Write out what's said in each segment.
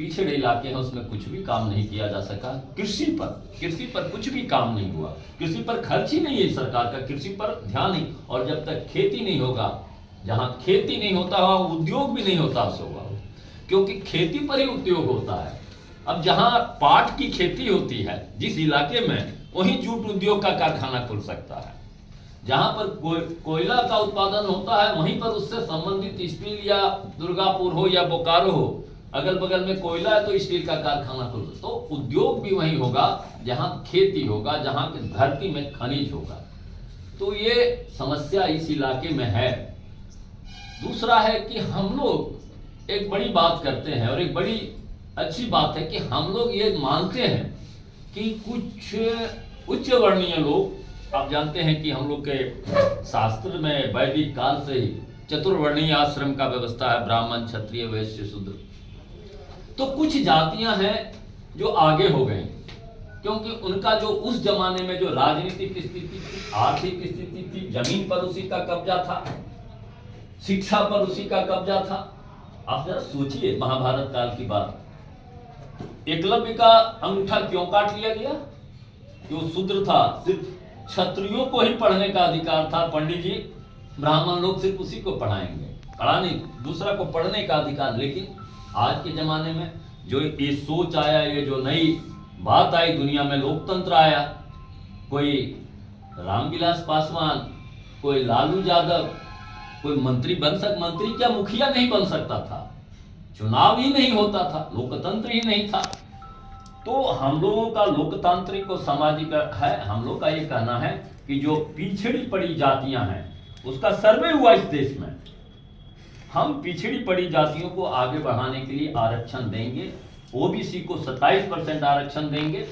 पिछड़े इलाके हैं उसमें कुछ भी काम नहीं किया जा सका। कृषि पर कुछ भी काम नहीं हुआ, कृषि पर खर्च ही नहीं है सरकार का, कृषि पर ध्यान नहीं। और जब तक खेती नहीं होगा, जहां खेती नहीं होता वहां उद्योग भी नहीं होता होगा, क्योंकि खेती पर ही उद्योग होता है। अब जहां पाट की खेती होती है जिस इलाके में, वहीं जूट उद्योग का कारखाना खुल सकता है। जहां पर कोयला का उत्पादन होता है वहीं पर उससे संबंधित स्टील, या दुर्गापुर हो या बोकारो हो, अगल बगल में कोयला है तो स्टील का कारखाना खुल सकता। तो उद्योग भी वहीं होगा जहां खेती होगा, जहां की धरती में खनिज होगा। तो ये समस्या इस इलाके में है। दूसरा है कि हम लोग एक बड़ी बात करते हैं, और एक बड़ी अच्छी बात है कि हम लोग ये मानते हैं कि कुछ उच्च वर्णीय लोग, आप जानते हैं कि हम लोग के शास्त्र में वैदिक काल से ही चतुर्वर्णीय आश्रम का व्यवस्था है, ब्राह्मण, क्षत्रिय, वैश्य, शूद्र। तो कुछ जातियां हैं जो आगे हो गई, क्योंकि उनका जो उस जमाने में जो राजनीतिक स्थिति थी, आर्थिक स्थिति थी, जमीन पर उसी का कब्जा था, शिक्षा पर उसी का कब्जा था। आप जरा सोचिए महाभारत काल की बात, एकलव्य का अंगूठा क्यों काट लिया गया? कि वो शूद्र था, सिर्फ क्षत्रियों को ही पढ़ने का अधिकार था। पंडित जी, ब्राह्मण लोग सिर्फ उसी को पढ़ाएंगे, पढ़ा नहीं, दूसरा को पढ़ने का अधिकार। लेकिन आज के जमाने में जो ये सोच आया, ये जो नई बात आई दुनिया में, लोकतंत्र आया, कोई रामविलास पासवान, कोई लालू यादव, कोई मंत्री क्या मुखिया नहीं बन सकता था, चुनाव ही नहीं होता था, लोकतंत्र ही नहीं था। तो हम लोगों का लोकतांत्रिक और सामाजिक है, हम लोग का ये कहना है कि जो पिछड़ी पड़ी जातियां हैं उसका सर्वे हुआ इस देश में, हम पिछड़ी पड़ी जातियों को आगे बढ़ाने के लिए आरक्षण देंगे। ओबीसी को 27% आरक्षण देंगे,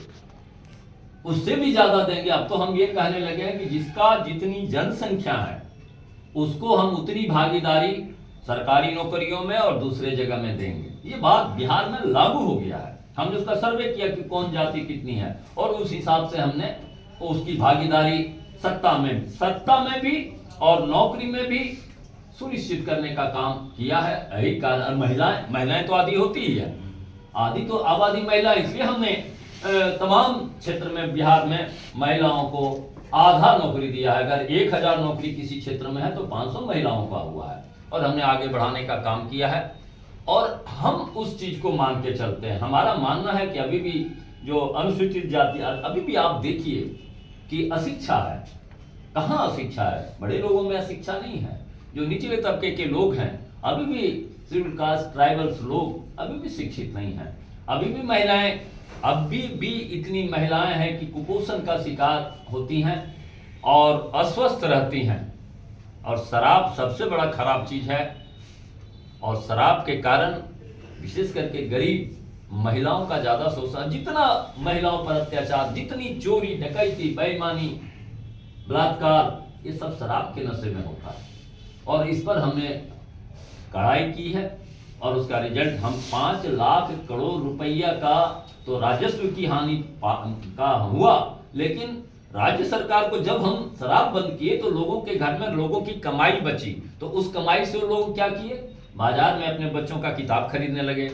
उससे भी ज्यादा देंगे। अब तो हम ये कहने लगे हैं कि जिसका जितनी जनसंख्या है उसको हम उतनी भागीदारी सरकारी नौकरियों में और दूसरे जगह में देंगे। ये बात बिहार में लागू हो गया है। हमने उसका सर्वे किया कि कौन जाति कितनी है, और उस हिसाब से हमने उसकी भागीदारी सत्ता में भी और नौकरी में भी सुनिश्चित करने का काम किया है। यही कारण, महिलाएं तो आधी होती ही है, आधी तो आबादी महिला, इसलिए हमने तमाम क्षेत्र में बिहार में महिलाओं को आधा नौकरी दिया है। अगर 1000 नौकरी किसी क्षेत्र में है तो 500 महिलाओं का हुआ है, और हमने आगे बढ़ाने का काम किया है। और हम उस चीज को मान के चलते हैं। हमारा मानना है कि अभी भी जो अनुसूचित जाति, अभी भी आप देखिए कि अशिक्षा है। कहाँ अशिक्षा है? बड़े लोगों में अशिक्षा नहीं है, जो निचले तबके के लोग हैं, अभी भी शेड्यूल कास्ट, ट्राइबल्स लोग अभी भी शिक्षित नहीं है। अभी भी महिलाएं, अभी भी इतनी महिलाएं हैं कि कुपोषण का शिकार होती हैं और अस्वस्थ रहती हैं। और शराब सबसे बड़ा खराब चीज है, और शराब के कारण विशेष करके गरीब महिलाओं का ज्यादा शोषण, जितना महिलाओं पर अत्याचार, जितनी चोरी, डकैती, बेईमानी, बलात्कार, ये सब शराब के नशे में होता है। और इस पर हमने कड़ाई की है, और उसका रिजल्ट हम 5 लाख करोड़ रुपया का तो राजस्व की हानि का हुआ। लेकिन राज्य सरकार को जब हम शराब बंद किए तो लोगों के घर में लोगों की कमाई बची, तो उस कमाई से लोग क्या किए? बाजार में अपने बच्चों का किताब खरीदने लगे,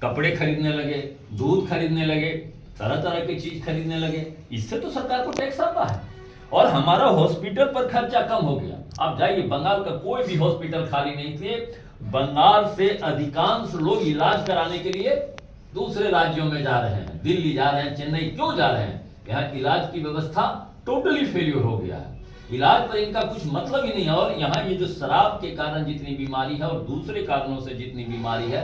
कपड़े खरीदने लगे, दूध खरीदने लगे, तरह तरह की चीज खरीदने लगे। इससे तो सरकार को टैक्स आता है, और हमारा हॉस्पिटल पर खर्चा कम हो गया। आप जाइए, बंगाल का कोई भी हॉस्पिटल खाली नहीं थे। बंगाल से अधिकांश लोग इलाज कराने के लिए दूसरे राज्यों में जा रहे हैं, दिल्ली जा रहे हैं, चेन्नई क्यों जा रहे हैं? यहाँ इलाज की व्यवस्था टोटली फेल्योर हो गया है, इलाज पर इनका कुछ मतलब ही नहीं है। और यहाँ ये जो शराब के कारण जितनी बीमारी है और दूसरे कारणों से जितनी बीमारी है,